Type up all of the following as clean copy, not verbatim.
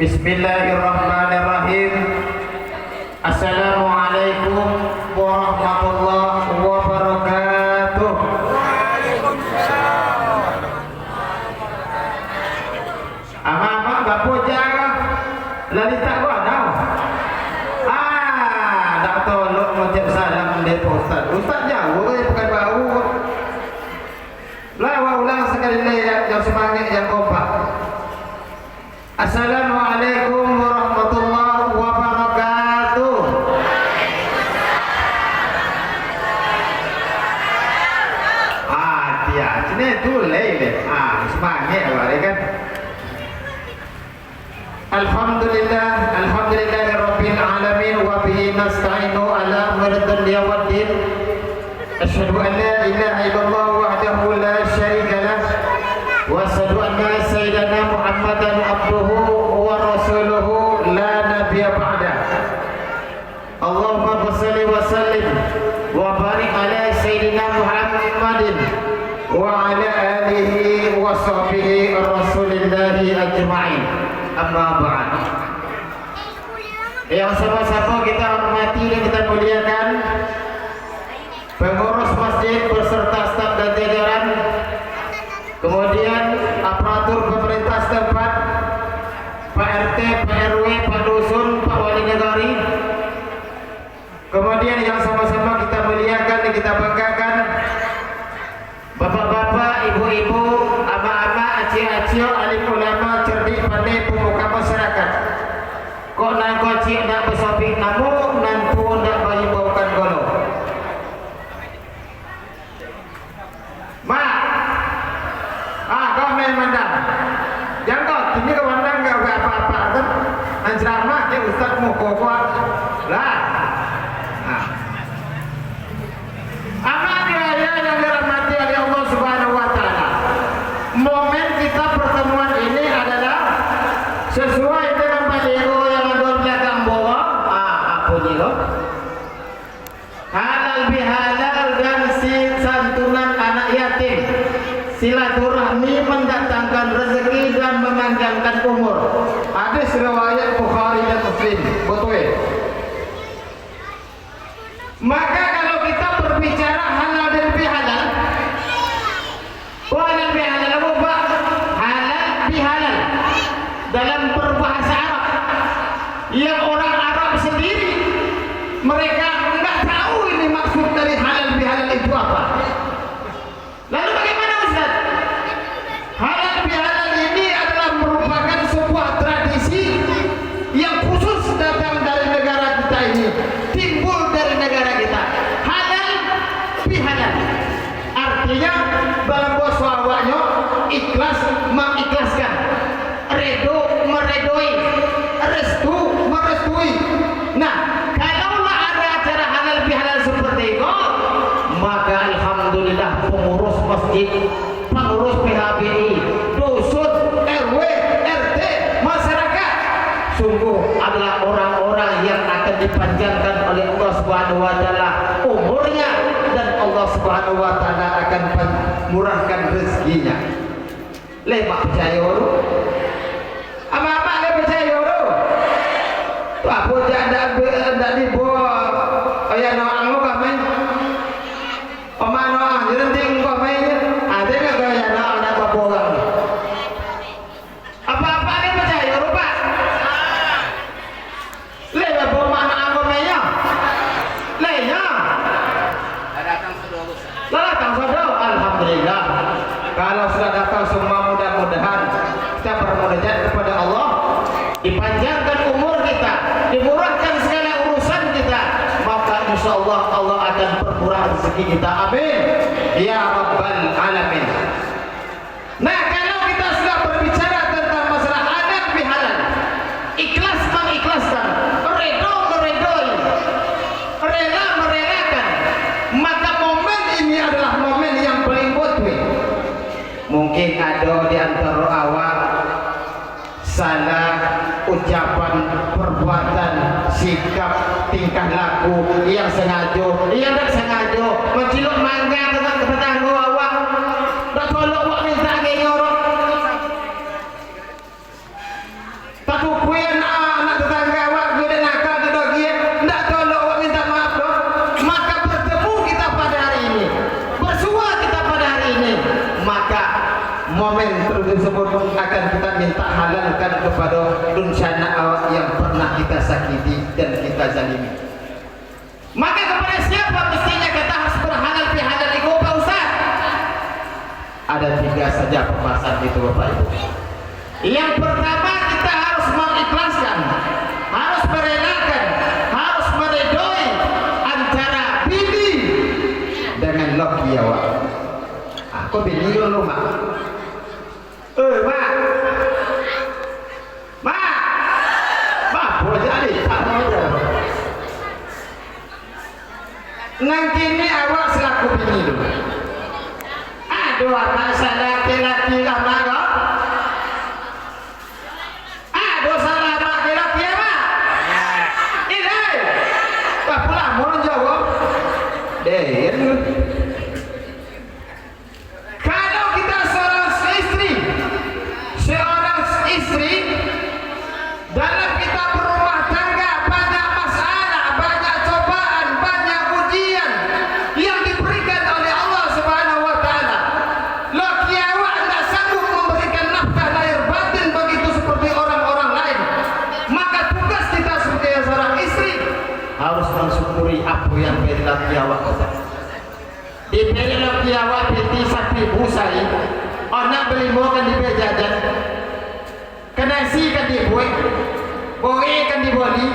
Bismillahirrahmanirrahim. Assalamualaikum warahmatullahi wabarakatuh. Ama bapu jangan lali tak wadau. Tak tolong ngucap salam dari Ustaz. Ustaz jauh ke bukan bau. Lawa ulang sekali lagi yang semangat yang kompak. Assalamualaikum warahmatullahi wabarakatuh. Dia sini tu leh. Semangat awak kan. Alhamdulillahirabbil alamin wa bihi nasta'inu ala umuri dunya waddin. Asyhadu an la ilaha illallah wahdahu la syarika lah wa asyhadu anna sayyidana Muhammadan abduhu wa rasuluhu la nabiyya ba'da. Allahumma shalli wa sallim wa barik ala sayyidina Muhammadin wa ala alihi wa sahbihi rasulillahi ajma'in. Amma ba'd. Yang sama-sama kita hormati dan kita muliakan pengurus masjid beserta staf dan jajaran, kemudian aparatur pemerintah setempat, Pak RT, Pak RW, Pak Dusun, Pak Wali Negari, kemudian yang sama-sama kita muliakan dan kita banggakan bapak-bapak, ibu-ibu, ama-ama, aci-acio, alim ulama, cerdik, pandai, pemuka masyarakat. Kok nak kocik nak bersopik namu, nantu nak bayi bawakan golong. Kau main mandang. Jangan kau tinggi ke mandang kau apa-apa kan? Anjrama ke Ustaz mau kuat lah. Amal raya yang dirahmati oleh Allah Subhanahu Wa Taala. Momen kita pertemuan ini adalah sesuai dengan baliho yang ada di belakang bawah. Apa ni lo? Halal bihalal dan santunan anak yatim. Silaturahmi mendatangkan rezeki dan memanjangkan umur. Hadis riwayat Bukhari dan Muslim. Betul. Maka kalau kita berbicara halal dan bihalal, halal bihalal apa? Halal bihalal dalam berbahasa Arab. Yang orang Arab sendiri mereka enggak tahu ini maksud dari halal bihalal itu apa. Lalu bagaimana Ustaz? Halal bihalal ini adalah merupakan sebuah tradisi yang khusus datang dari negara kita ini, timbul dari negara kita. Halal bihalal artinya dalam bahasa awaknya ikhlas mengikhlaskan, redo meredoi, restu merestui. Nah, kalaulah ada acara halal bihalal seperti itu, maka alhamdulillah pengurus masjid, pengurus PHBI, dusun, RW, RT, masyarakat sungguh adalah orang-orang yang akan dipanjangkan oleh Allah Subhanahu Wa Taala umurnya, dan Allah Subhanahu Wa Taala akan murahkan rezekinya. Lemak percaya lu? Apa-apa le percaya lu? Apa jangan dibuat ayah noang lu kami? Omano jadi ting kok mainnya ada nggak gaya nak apa bolang? Apa ni percaya lupa? Lepas bomana aku mainnya, lehnya. Datang sudah, alhamdulillah. Kalau sudah datang semua mudah-mudahan kita bermunajat kepada Allah, dipanjangkan umur kita, dimurahkan segala urusan kita, maka insya Allah Allah akan permurah rezeki kita. Amin ya rabbal alamin. Nah, kalau kita sudah berbicara tentang masalah adab bihalal, ikhlas mengikhlaskan, redho meredoi, rela merelakan, maka momen ini adalah momen yang paling butuh. Mungkin ada di antara awak salah ucapan, perbuatan, sikap, tingkah laku yang sengaja, yang tak sengaja menciluk mangga ke tetangga awak, tak tolong awak minta ke nyorok, tak tukui momen tersebut akan kita minta halalkan kepada rencana awak yang pernah kita sakiti dan kita zalimi. Maka kepada siapa mestinya kita harus berhalal bihalal itu Pak Ustaz? Ada 3 saja pembahasan itu Bapak Ibu. Yang pertama, kita harus mengikhlaskan, harus merelakan, harus meredoi antara bini dengan laki awak. Aku bini dulu mak. Mak. Mak. Mak, boleh jadi kamu aja. Nanti ini awak selaku bini dulu. Aduh, anak saya laki-laki lama kok. Aduh, salah laki-laki ya mak. Ini. Tak pula mau jawab. Deh. Istri dalam kita berumah tangga banyak masalah, banyak cobaan, banyak ujian yang diberikan oleh Allah Subhanahu wa taala. Laki awak tidak sanggup memberikan nafkah lahir batin begitu seperti orang-orang lain. Maka tugas kita sebagai seorang istri harus mensyukuri apa yang beri laki awak. Diberi laki awak binti sapi busai, anak beli makan di jajan. Nasi kan dibuat, boe kan dibeli,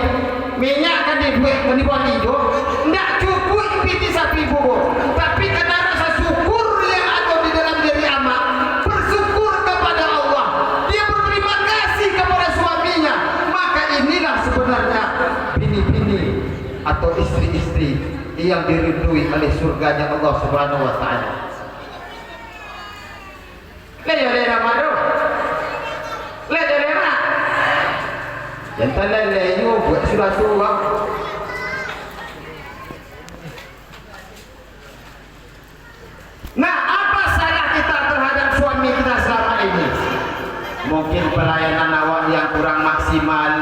minyak kan dibuat, kan dibeli juga. Tidak cukup piti sapi bubur, tapi karena rasa syukur yang ada di dalam diri amak, bersyukur kepada Allah, dia berterima kasih kepada suaminya. Maka inilah sebenarnya bini-bini atau istri-istri yang diridui oleh surganya Allah Subhanahu wa taala. Lera maro. Yang tanda leyu buat surah-surah. Nah, apa salah kita terhadap suami kita selama ini? Mungkin pelayanan awak yang kurang maksimal,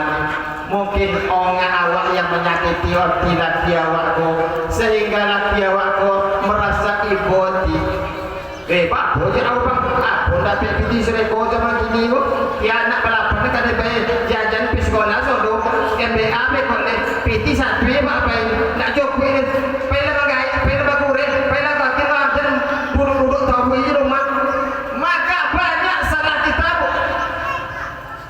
mungkin ongan awak yang menyakiti laki awakku, sehingga laki awakku merasa iboti. Pak, boleh awak aku dah pergi sereko zaman kini kok. Ya anak balapan kan ada bayar jajan di sekolah so MBA me kok le PT satu ya Pak bay. Nak cukup ini. Pela bagai, pela bagure, pela bakin dan duduk-duduk tahu di rumah. Maka banyak salah kita Bu.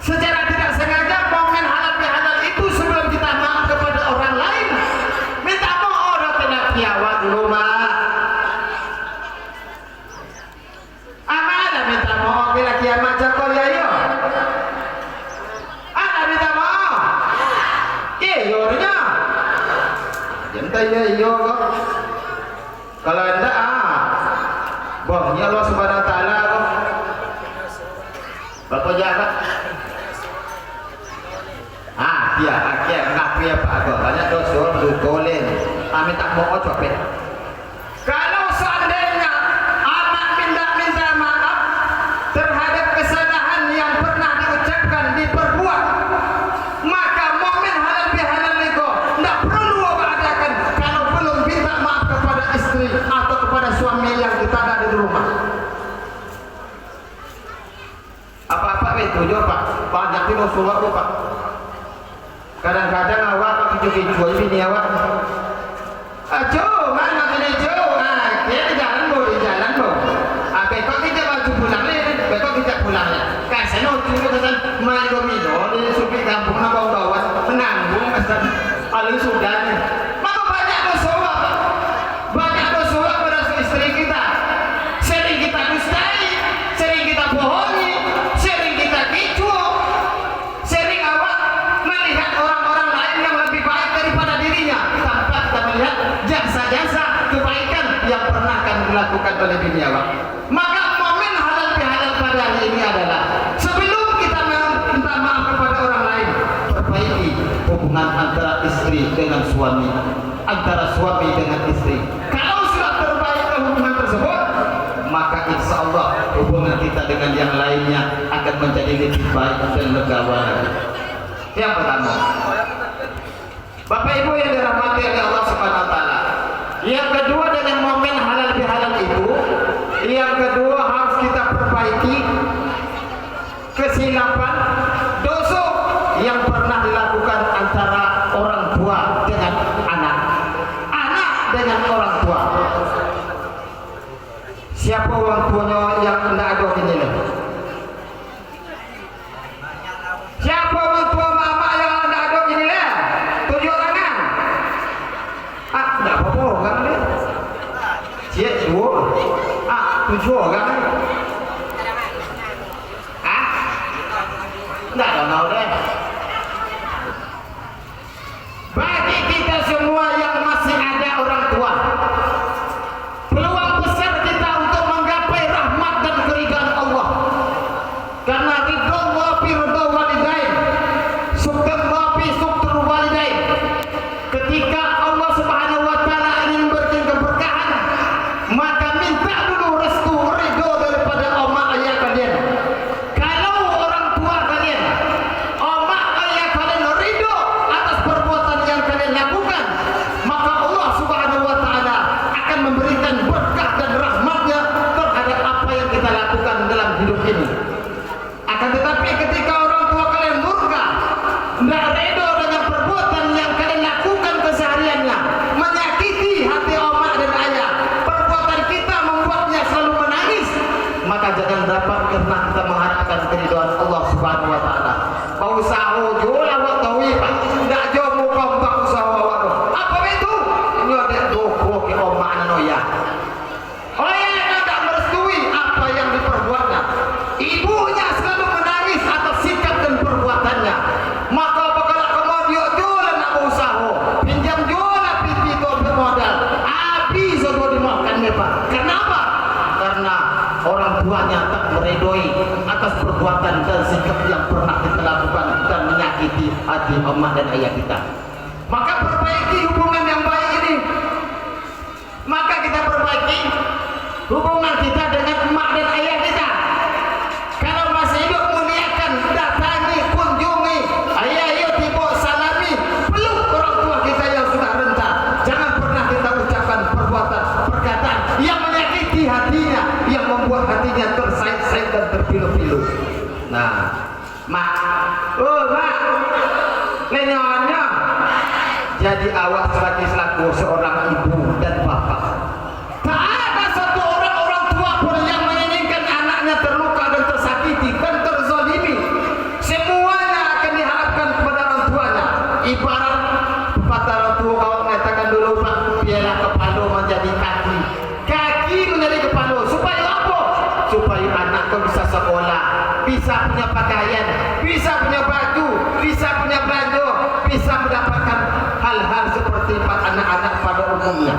Secara tidak sengaja momen halal bihalal itu sebelum kita maaf kepada orang lain. Minta mohon orang kena kiawat dulu Mak. Minta maaf bila kiamat cakap ya yo. Ada minta maaf. Yornya. Jantai ya yo kok. Kalau anda bohong ya Allah Subhanahu wa taala kok. Bapak jaga. Dia akhir ngapi apa kok. Banyak dosa dukolen. Kami tak mau copet. Kalau seandainya minta maaf terhadap kesalahan yang pernah diucapkan, diperbuat, maka momen halal bihalal itu tidak perlu adakan kalau belum minta maaf kepada istri atau kepada suami yang kita ada di rumah. Apa-apa itu juga Pak, banyak itu surat Pak. Kadang-kadang awak kecuali bini awak. Ajo, mana bini Jo? Dia jalan boleh jalan loh. Besok kita baju pulang ni, besok kita pulang ni. Kasih no, cuma kesan main domino di supir kampung nak bawa menanggung kesan paling sudah ni. Maka banyak dosa, banyak dosa pada istri kita. Sering kita dustai, sering kita bohongi, sering kita kicu, sering awak melihat orang-orang lain yang lebih baik daripada dirinya, tanpa kita melihat jasa-jasa kebaikan yang pernah akan dilakukan oleh bini awak. Maka momen halal bihalal pada hari ini adalah sebelum kita minta maaf kepada orang lain, perbaiki hubungan antara istri dengan suami, antara suami dengan istri. Kalau sudah terbaik hubungan tersebut, maka insya Allah hubungan kita dengan yang lainnya akan menjadi lebih baik dan legawa lagi. Yang pertama, Bapak Ibu yang dirahmati oleh Allah Subhanahu wa taala. Yang kedua, dengan momen halal bihalal itu, yang kedua harus kita perbaiki kesilapan, dosa yang pernah dilakukan antara orang tua dengan anak, anak dengan orang tua. Siapa orang tuanya yang tidak ada ini? Siapa orang tua mama yang tidak ada ini? Tunjuk tangan. Ah, tidak apa-apa orang ni. Cik dua. Ah, tujuh orang. Ah, tidak ada mau deh. Bagi kita semua yang masih ada orang tua, peluang besar kita untuk menggapai rahmat dan keridhaan Allah. Karena ridho Allah fi ridho walidain, sukta Allah fi suktur walidain. Ketika Allah Subhanahu wa taala ingin memberikan keberkahan, maka minta dulu restu ridho daripada omak ayah kalian. Kalau orang tua kalian, omak ayah kalian ridho atas perbuatan yang kalian lakukan, maka Allah Subhanahu wa taala akan memberikan berkah dan rahmatnya terhadap apa yang kita lakukan dalam hidup ini. Akan tetapi ketika orang tua kalian murka, tidak ridho dengan perbuatan yang kalian lakukan kesehariannya, menyakiti hati omak dan ayah, perbuatan kita membuatnya selalu menangis, maka jangan dapat karena kita mengharapkan keridhaan Allah Subhanahu wa taala. Kau usaha jual awak tahu pak, tidak jauh muka mbak usaha awak. Apa itu? Ini ada doko ke omak anoya. Ayah tidak merestui apa yang diperbuatnya. Ibunya selalu menangis atas sikap dan perbuatannya. Maka apabila kemudian jualan nak usaha, pinjam jualan pipi itu bermodal, habis sudah dimakan pak. Kenapa? Karena orang tuanya tak meridhoi atas perbuatan dan sikap yang pernah kita lakukan dan menyakiti hati emak dan ayah kita. Maka perbaiki hubungan yang baik ini. Maka kita perbaiki hubungan kita dengan emak dan ayah kita. Kalau masih hidup, muliakan, datangi, kunjungi, ayah ayo tiba salami, peluk orang tua kita yang sudah renta. Jangan pernah kita ucapkan perkataan yang menyakiti hatinya, yang membuat hatinya tersayat-sayat dan terpilu-pilu. Nah, mak, oh mak, lenyonya. Jadi awak sebagai selaku seorang ibu dan bapak, tak ada satu orang tua pun yang menginginkan anaknya terluka dan tersakiti dan terzalimi. Semuanya akan diharapkan kepada orang tuanya. Ibarat pepatah orang tua kau mengatakan dulu pak, biarlah kepala menjadi kaki, kaki menjadi kepala. Supaya apa? Supaya anak kau bisa sekolah, bisa punya pakaian, bisa punya baju, bisa punya belanja, bisa mendapatkan hal-hal seperti anak-anak pada umumnya.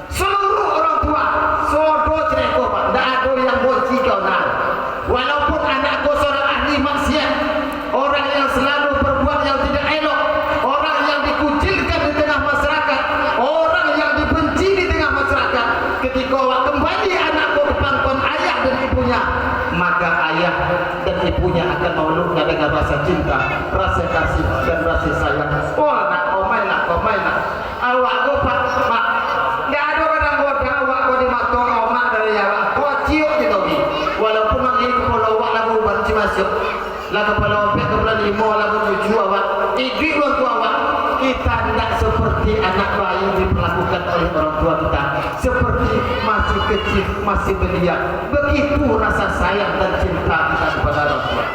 Seluruh orang tua sodo cereko pak, tidak ada yang benci kau nak. Walaupun anak kau seorang ahli maksiat, orang yang selalu berbuat yang tidak elok, orang yang dikucilkan di tengah masyarakat, orang yang dibenci di tengah masyarakat, ketika awak kembali anak kau ke pangkuan ayah dan ibunya, maka ayah dan ibunya akan memeluknya dengan rasa cinta, rasa kasih dan rasa sayang. Oh nak komai nak, awak kau pak, tidak ada kadang bodoh awak kau dimatong omak dari awak, kau cium di topi. Walaupun nanti kepala awak lagu banci masuk, lagu kepala opek kepala lima lagu tujuh awak, idik orang tua awak. Kita tidak seperti anak bayi diperlakukan oleh orang tua kita, seperti masih kecil, masih belia. Begitu rasa sayang dan cinta kita kepada orang tua.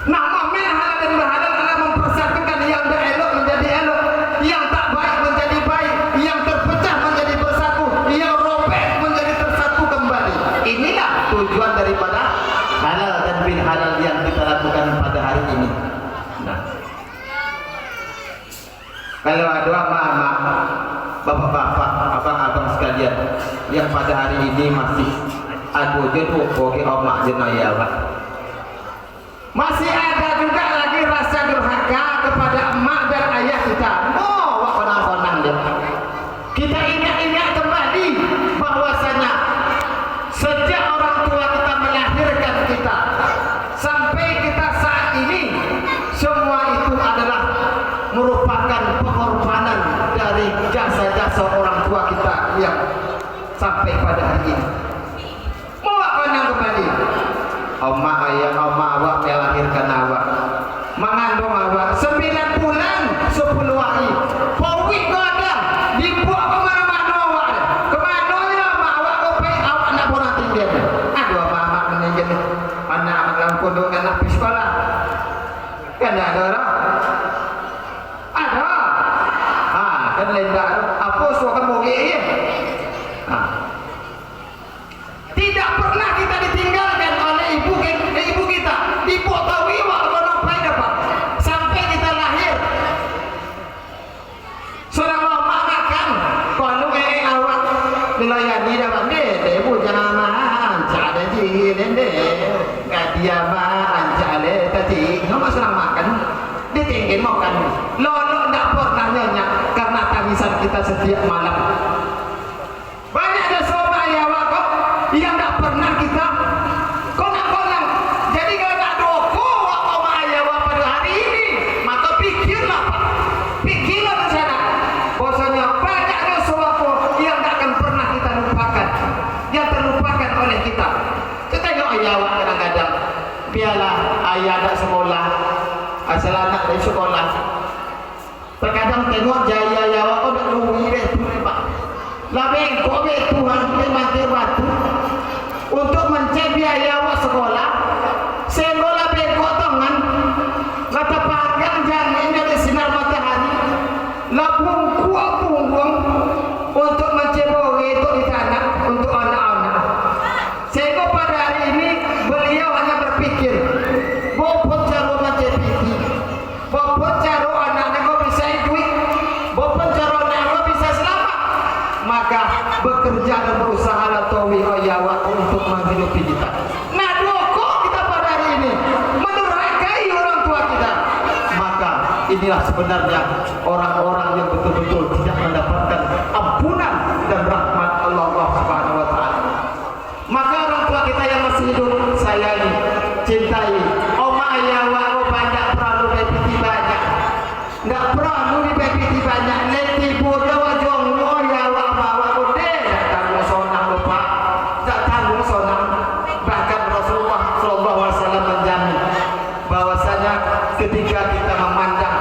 Nah, momen halal dan berhalal adalah mempersatukan yang tidak elok menjadi elok, yang tak baik menjadi baik, yang terpecah menjadi bersatu, yang robek menjadi tersatu kembali. Inilah tujuan daripada halal dan bil halal yang kita lakukan pada hari ini. Nah, kalau ada mama, bapak-bapak, abang-abang sekalian yang pada hari ini masih ada jodoh bagi omak jenayah, masih ada juga lagi rasa durhaka kepada emak dan ayah kita. Oh, wak konang-konang dia. Kita ingat-ingat kembali bahwasanya sejak orang tua kita melahirkan kita sampai kita saat ini, semua itu adalah merupakan pengorbanan dari jasa-jasa orang tua kita yang sampai pada hari ini. Mau konang kembali. Oma ayah oma awak melahirkan awak, mengandung awak 9 bulan 10 hari. Powik godam dibuat kemana-mana awak. Kemana ya mak awak kopi awak nak pernah tinggal. Aduh mak meninggal anak dalam pondok anak pergi sekolah. Kan ada orang? Ada. Kan lenda apa suaka moge ya? Tidak pernah kita ditinggalkan oleh ibu kita. Ibu tahu iwak kono pai dapat sampai kita lahir. Seorang mama makan kalau awak melayani dapat ibu jangan ada di dende dia anjale tadi nama serang makan ditinggal makan lolo tidak pernah nyenyak karena tangisan kita setiap malam. Banyak ada sobat ayawak kok yang tidak pernah kita konang-konang. Jadi kalau tak doko waktu ayawak pada hari ini maka pikirlah di sana bahwasanya banyak ada sesuatu yang tak akan pernah kita lupakan, yang terlupakan oleh kita. Kita tengok ayawak kadang-kadang biarlah ayah tak sekolah asal anak dari sekolah terkadang tengok jaya ayawak kau tak rugi betul pak labeng kau betul Tuhan mati batu untuk mencebi ayawak sekolah sekolah bengkok tangan kata panggang jangan dari sinar matahari lapung kuat punggung untuk mencebol itu di tanah untuk anak-anak. Sehingga pada hari ini beliau hanya berpikir bopot caro mencepiti bopot caro anaknya kau bisa duit bopot caro anaknya kau bisa selamat, maka bekerja dan berusaha latawi ayawak untuk menghidupi kita. Nah doko kita pada hari ini mendurhakai orang tua kita, maka inilah sebenarnya orang-orang yang betul-betul tidak mendapatkan ampunan dan rahmat Allah Subhanahu wa taala. Maka orang tua kita yang masih hidup sayangi, cintai. Oma ayawak banyak perlu bepiti banyak, nggak perlu bepiti banyak. Leti bodoh wajong ayawak bawa kode, tak tanggung sonang lupa, tak tanggung sonang. Bahkan Rasulullah SAW menjamin bahwasanya ketika kita memandang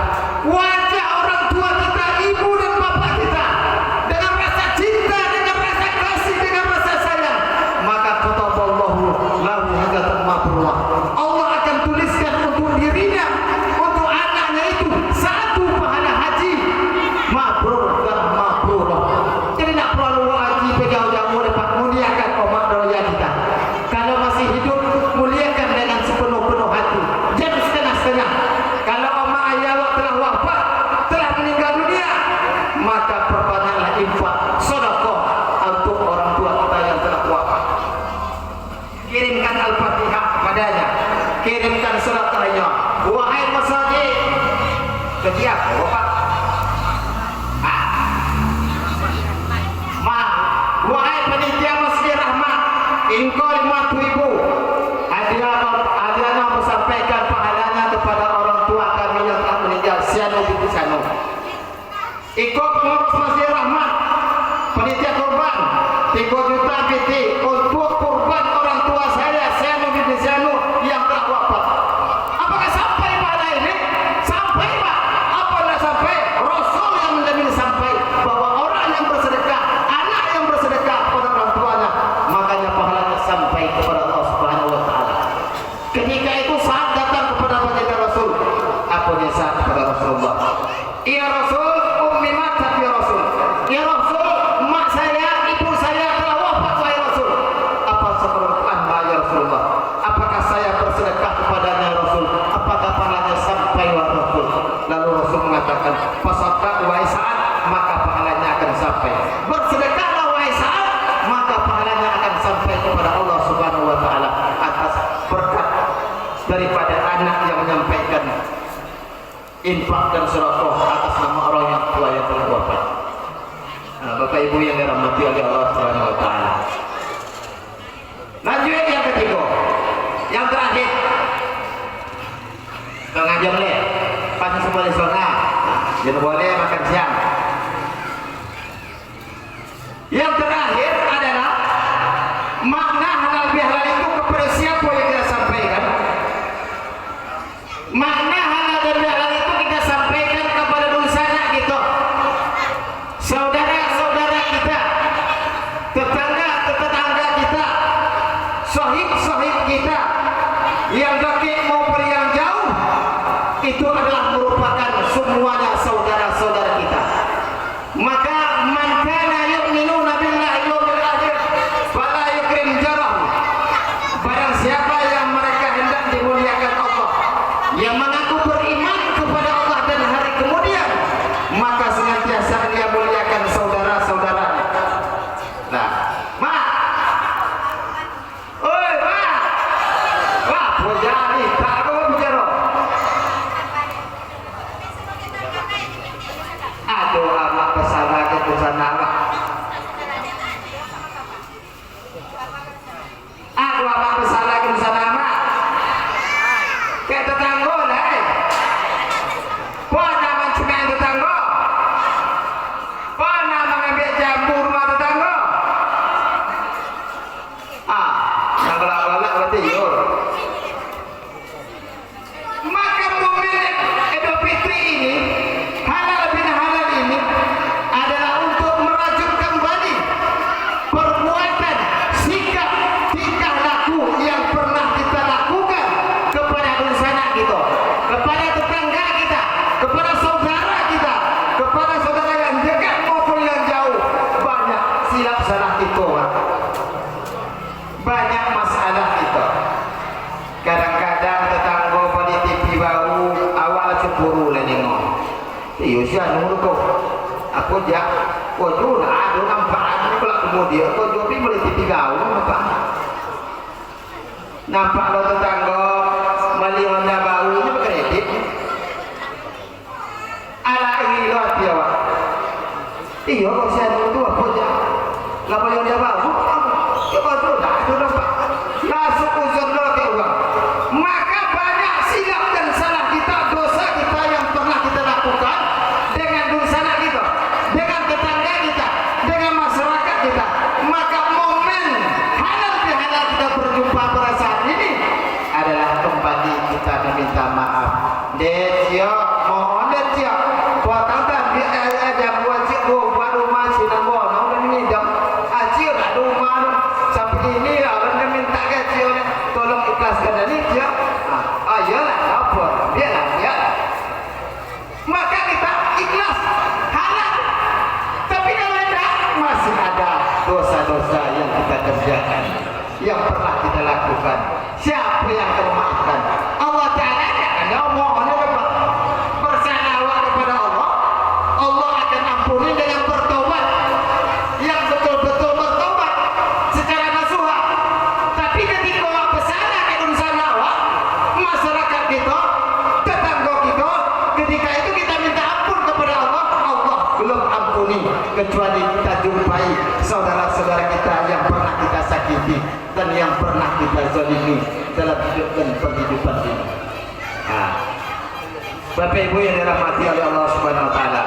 wajah orang tua kita, ibu dan bapak kita dengan rasa cinta, dengan rasa kasih, dengan rasa sayang, maka kataballahu lahu hajatan mabrurah. Allah akan tuliskan untuk dirinya, untuk anaknya itu satu pahala haji mabrur dan mabrurah. Jadi nak perlu haji jauh-jauh dapat muliakan omak doya kita. Kalau masih hidup muliakan dengan sepenuh-penuh hati, jangan setengah-setengah. Kalau omak ayawak telah wafat, telah meninggal dunia, maka perbanyaklah infak sedekah untuk orang tua kita yang telah wafat. Kirimkan Al-Fatihah kepadanya, kirimkan sedekahnya. Wahai masjid, jadi apa bapak? Wahai panitia Masjid Rahmat, engkau 5.000 hadiahnya menyampaikan pahalanya kepada orang tua kami yang telah meninggal. Siano binti Siano. Ikut pengurus Masjid Rahmat, panitia korban 3 juta binti untuk korban orang tua saya Siano binti Siano yang telah wafat. Apakah sampai pada ini? Sampai pak. Apa tidak sampai? Rasul yang menjamin sampai bahwa orang yang bersedekah, anak yang bersedekah kepada orang tuanya, makanya pahalanya sampai kepada Allah Subhanahu wa taala. Ketika itu saat datang kepada baginda Rasul, apa dia saat kepada Rasulullah? Ya Rasul, ummi matat ya Rasul. Ya Rasul, mak saya, ibu saya telah wafat wahai Rasul. Apa seperlukan ya Rasulullah? Apakah saya bersedekah kepadanya ya Rasul? Apakah pahalanya sampai wahai Rasul? Lalu Rasul mengatakan, fasadaq wahai Sa'ad, maka pahalanya akan sampai. Bersedekahlah wahai Sa'ad, maka pahalanya akan sampai kepada Allah Subhanahu wa taala atas berkat daripada anak yang menyampaikan infak dan sedekah atas nama orang yang tua yang telah wafat. Nah, Bapak Ibu yang dirahmati oleh Allah Subhanahu wa taala. Lanjut yang ketiga. Yang terakhir. Pengajian boleh. Pagi boleh sholat. Jangan boleh makan siang. Yang terakhir adalah makna halal bihalal itu kepada siapa yang kita sampaikan. Iya sih anu kau. Aku jak, kau tu lah ada nampak ni kalau kemudian kau jual beli TV kau nampak. Nampak lo tetangga beli Honda baru ni berkredit. Ala ini lo dia wak. Iya kau sih anu tu aku jak. Lah beli Honda baru. Ya kau tu dah tu nampak. Masuk unsur lo ke uang. Maka banyak silap dan salah kita, dosa kita yang pernah kita lakukan dengan dursana kita, dengan tetangga kita, dengan masyarakat kita. Maka momen halal bihalal kita berjumpa pada saat ini adalah kembali kita meminta maaf. Decio, mohon decio. Buat tanda ada buat cikgu baru masih nambah, nak ni jam acio nak rumah sampai ini orang minta gaji tolong ikhlaskan dari dia. Ayolah apa? Biarlah dia. Maka kita ikhlas halal. Tapi kalau tidak masih ada dosa-dosa yang kita kerjakan, yang pernah kita lakukan. Siapa yang termaafkan? Allah Taala ada mohon bersalawat kepada Allah. Allah akan ampuni dengan bertobat yang betul-betul bertobat secara nasuha. Tapi ketika bersalah ke urusan awak, masyarakat kita, tetangga kita, ketika itu kita minta ampun kepada Allah, Allah belum ampuni kecuali kita jumpai saudara-saudara kita yang pernah kita sakiti dan yang pernah kita zalimi dalam hidup dan penghidupan ini. Bapak Ibu yang dirahmati oleh Allah Subhanahu Wa Taala,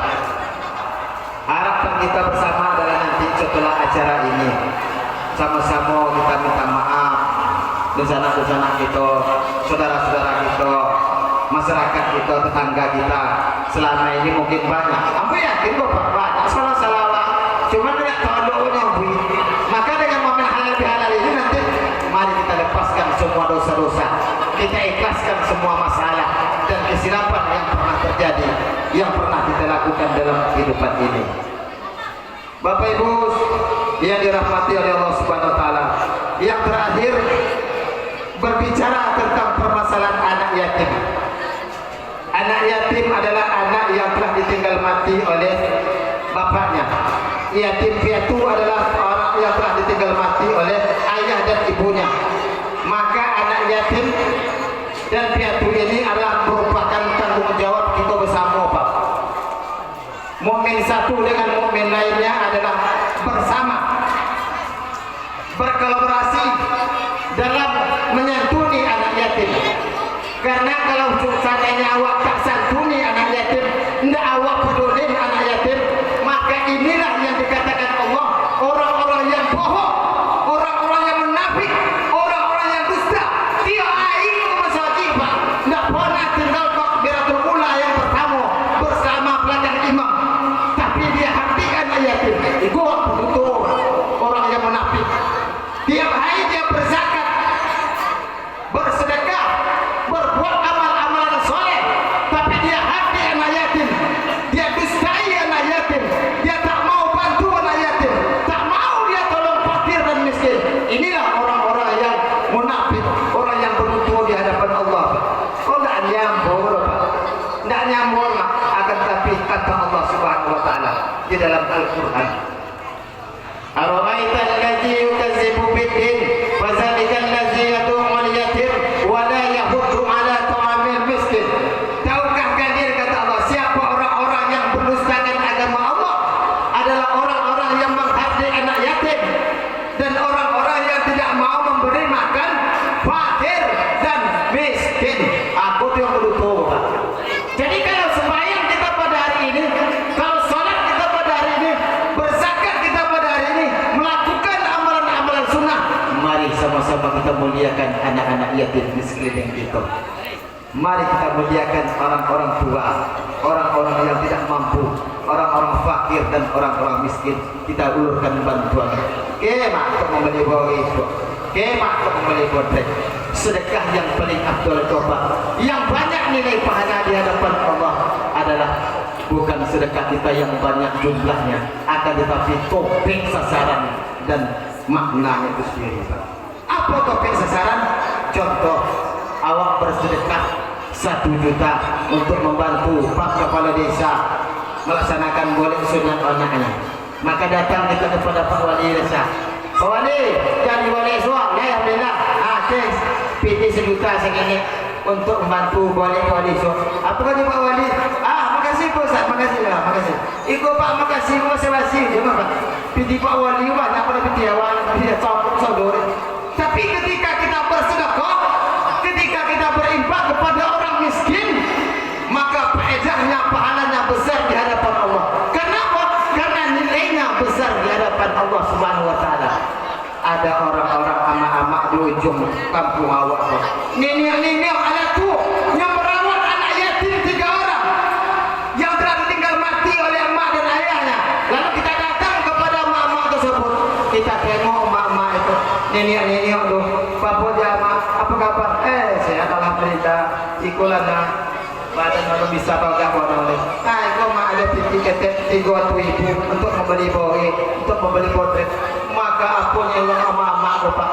harapan kita bersama adalah nanti setelah acara ini sama-sama kita minta maaf dosa-dosa kita, saudara-saudara kita, masyarakat kita, tetangga kita. Selama ini mungkin banyak. Aku yakin Bapak banyak salah-salah. Cuma tidak tahu Bu. Maka dengan momen halal bihalal ini nanti mari kita lepaskan semua dosa-dosa. Kita ikhlaskan semua masalah dan kesilapan yang pernah terjadi, yang pernah kita lakukan dalam kehidupan ini. Bapak Ibu yang dirahmati oleh Allah Subhanahu Wa Taala, yang terakhir berbicara tentang permasalahan anak yatim. Anak yatim adalah anak yang telah ditinggal mati oleh bapaknya. Yatim piatu adalah orang yang telah ditinggal mati oleh ayah dan ibunya. Maka anak yatim dan piatu ini adalah merupakan tanggung jawab kita bersama, Pak. Mukmin satu dengan mukmin lainnya adalah bersama, berkolaborasi dalam menyantuni anak yatim. Karena kalau seandainya awak tak santuni anak yatim, tidak awak peduli anak yatim, maka inilah yang dikatakan Allah, orang-orang yang bohong, orang-orang yang munafik, orang-orang yang dusta. Dia aing masjid, Pak. Tidak pernah tinggal takbiratul ula yang pertama bersama pelajar imam, tapi dia hati anak yatim. Itu betul orang yang munafik. Tiap hari dia berzakat, bersedekah, berbuat amal-amalan soleh, tapi dia hati anak yatim, dia dustai anak yatim, dia tak mau bantu anak yatim, tak mau dia tolong fakir dan miskin. Inilah orang-orang yang munafik, orang yang beruntung di hadapan Allah. Kau tidak nyambung, tidak nyambung, akan tapi kata Allah Subhanahu Wa Taala di dalam Al-Quran. Ara'aita allazi yukazzibu bid-din wa zalika allazi yad'ul yatim wa la yahuddu 'ala ta'amil miskin. Tahukah kalian, kata Allah, siapa orang-orang yang mendustakan agama Allah adalah orang-orang yang menghardik anak yatim dan orang-orang yang tidak mau memberi makan fakir dan miskin. Aku yang beruntung. Jadi kalau sembahyang kita pada hari ini, kalau sholat kita pada hari ini, berzakat kita pada hari ini, melakukan amalan-amalan sunnah, mari sama-sama kita muliakan anak-anak yatim di sekeliling kita. Mari kita muliakan orang-orang tua, orang-orang yang tidak mampu, orang-orang fakir dan orang-orang miskin. Kita ulurkan bantuan. Kemak untuk membeli bawah itu, kemak untuk membeli bodrek. Sedekah yang paling afdal coba, yang banyak nilai pahala di hadapan Allah adalah bukan sedekah kita yang banyak jumlahnya, akan tetapi topik sasaran dan maknanya itu sendiri. Apa topik sasaran? Contoh, awak bersedekah 1 juta untuk membantu Pak Kepala Desa melaksanakan boleh sunat anaknya. Maka datang kita kepada Pak Wali Desa. Pak Wali, jadi boleh suap ya, alhamdulillah. Thanks. PT 1 juta segini untuk membantu boleh Wali suap. Apa kata Pak Wali? Makasih Pak Ustaz, makasih lah, makasih. Iko Pak, makasih, makasih. Cuma Pak, PT Pak Wali banyak pada PT awal, PT saudara. Tapi ketika kita bersedekah, ketika kita berinfak kepada orang miskin, maka faedahnya, pahalanya besar di hadapan Allah. Kenapa? Karena nilainya besar di hadapan Allah Subhanahu wa taala. Ada orang-orang amak-amak di ujung kampung awak, nenek-nenek ada tu yang merawat anak yatim 3 orang yang telah ditinggal mati oleh emak dan ayahnya. Lalu kita datang kepada emak-emak tersebut, kita tengok emak-emak itu, nenek-nenek tu, bapak jamaah, apa kabar? Sehat alhamdulillah. Ikulah nak badan kalau bisa bangga oleh. Kau mak ada titik 3 tu ibu untuk membeli boi, untuk membeli potret. Maka apunya yang ama-ama Bapak,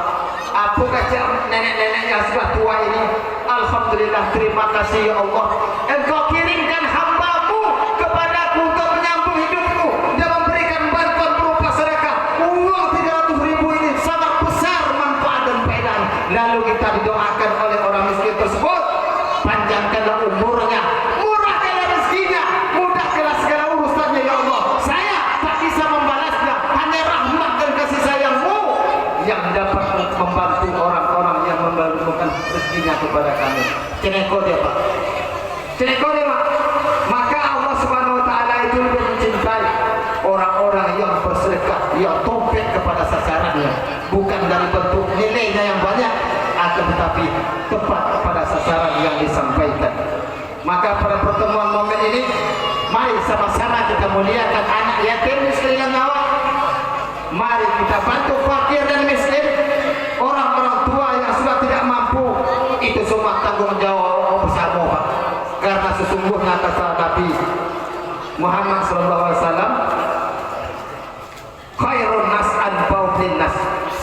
aku kacau nenek-nenek yang sudah tua ini. Alhamdulillah, terima kasih ya Allah. Engkau kirimkan hambamu kepadaku untuk menyambung hidupku dan memberikan bantuan berupa sedekah. Uang 300.000 ini sangat besar manfaat dan faedah. Lalu kita didoakan oleh orang miskin tersebut, panjangkanlah umurnya, murahkanlah rezekinya, mudahkanlah segala urusannya ya Allah. Saya tak bisa membalasnya, hanya rahmat dan kasih sayang-Mu yang dapat membantu orang-orang yang membantukan rezekinya kepada kami. Ceneko dia Pak, ceneko dia Pak. Maka Allah Subhanahu wa taala itu lebih mencintai orang-orang yang bersedekah, yang tompet kepada sasarannya, bukan dari bentuk nilainya yang banyak, akan tetapi tepat pada sasaran yang disampaikan. Maka pada pertemuan momen ini, mari sama-sama kita muliakan anak yatim di sekeliling awak. Mari kita bantu fakir dan miskin, orang-orang tua yang sudah tidak mampu. Itu semua tanggung jawab bersama Pak. Karena sesungguhnya kata Nabi Muhammad SAW, khairun nas anfa'un linnas,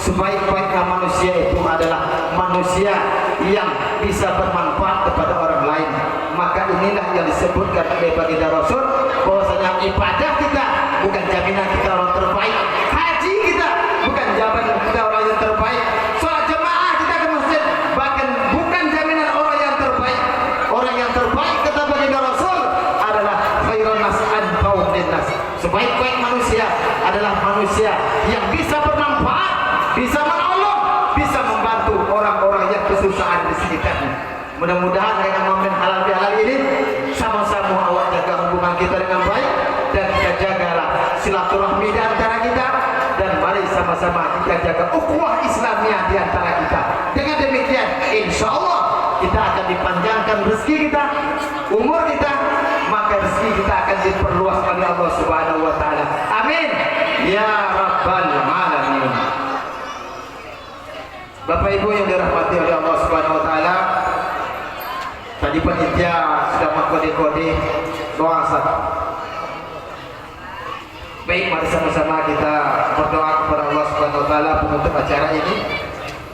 sebaik-baiknya manusia itu adalah manusia yang bisa bermanfaat kepada orang lain. Maka inilah yang disebutkan oleh baginda Rasul, bahwasanya ibadah kita bukan jaminan kita orang terbaik, haji kita bukan jaminan kita orang yang terbaik, sholat jemaah kita ke masjid bahkan bukan jaminan orang yang terbaik. Orang yang terbaik kata baginda Rasul adalah khairun nas anfa'un linnas, sebaik-baik manusia adalah manusia yang bisa bermanfaat, bisa menolong, bisa membantu orang-orang yang kesusahan di sekitarnya. Mudah-mudahan dengan momen halal bihalal ini sama-sama awak jaga hubungan kita dengan baik, dan kita jagalah silaturahmi di antara kita, dan mari sama-sama kita jaga ukhuwah Islamiyah di antara kita. Dengan demikian insya Allah kita akan dipanjangkan rezeki kita, umur kita, maka rezeki kita akan diperluas oleh Allah Subhanahu wa taala. Amin ya rabbal alamin. Bapak Ibu yang dirahmati oleh Allah Subhanahu wa taala, tadi panitia sudah mengkode-kode doa satu. Baik, mari sama-sama kita berdoa kepada Allah Subhanahu wa taala penutup acara ini.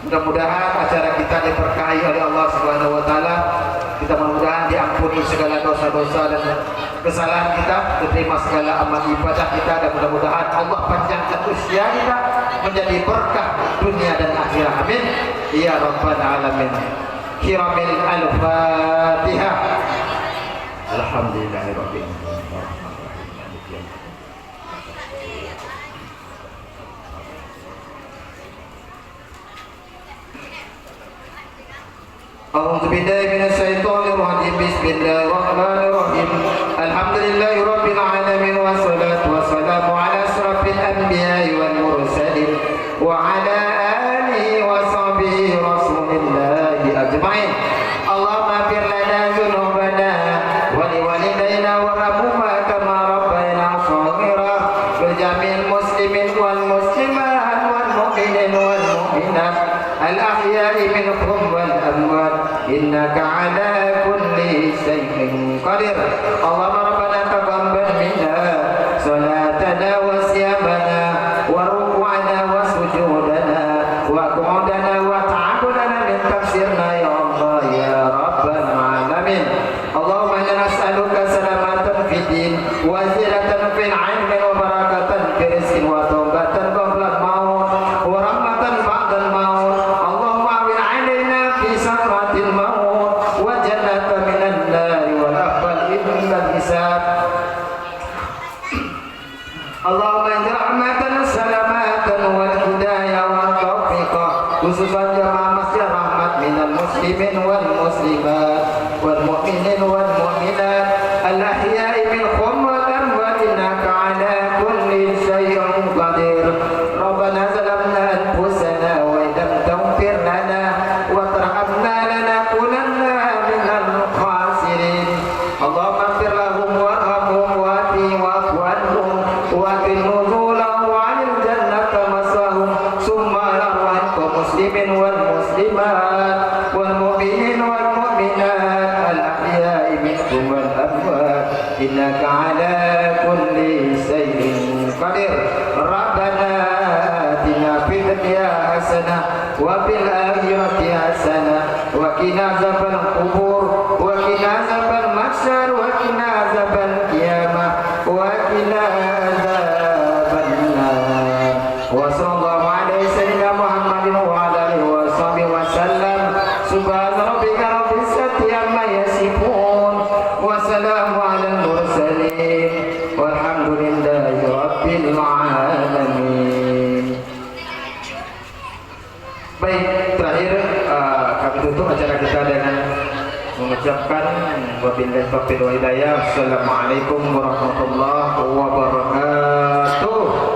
Mudah-mudahan acara kita diberkahi oleh Allah Subhanahu wa taala. Kita mudah-mudahan diampuni segala dosa-dosa dan kesalahan kita, diterima segala amal ibadah kita, dan mudah-mudahan Allah panjangkan usia kita menjadi berkah dunia dan akhirat. Amin ya rabbal alamin. Kiramil al-Fatihah. Alhamdulillahirabbil alamin. A'udzu billahi minasyaitonir rajim. Bismillahirrahmanirrahim. Alhamdulillahirabbil alamin wassalatu wassalamu ala asrafil anbiya'i wal mursalin wa ala alihi wa sahbihi rasulillahi ajma'in. Allahumma fir lana dzunubana wa liwalidayna warhamhuma kama rabbayana shaghira wa jami'il muslimin wal muslimat wal mu'minin wal mu'minat al ahya'i minhum wal amwat innaka ala kulli shay'in qadir. Allahumma rabbana taqabbal minna salatana wa siyamana wa ruku'ana wa sujudana wa qu'udana wa ta'abudana min tafsirna ya Allah ya rabbal alamin. Allahumma inna nas'aluka salamatan fid din wa والمسلمات والمؤمنين والمؤمنات الأحياء منهم والأموات إنك على كل شيء قدير ربنا ظلمنا أنفسنا وإن لم تغفر لنا وترحمنا لنكونن من الخاسرين اللهم اغفر لهم وارحمهم وآتهم واعف عنهم وأكرم نزولهم وعن الجنة مسواهم ثم أرواح المسلمين والمسلمات والمؤمنين والمؤمنات الأحياء منهم والأموات إنك على كل شيء قدير ربنا آتنا في الدنيا حسنة وفي الآخرة حسنة وقنا عذاب القبور وقنا عذاب المحشر وقنا عذاب القيامة وقنا عذاب النار وصلى الله على سيدنا محمد وعلى آله وصحبه وسلم سبحان ربك رب العزة عما يصفون وسلام على المرسلين والحمد لله رب العالمين. Baik, terakhir kami tutup acara kita dengan mengucapkan wabillahi taufiq wal hidayah. Assalamualaikum warahmatullahi wabarakatuh.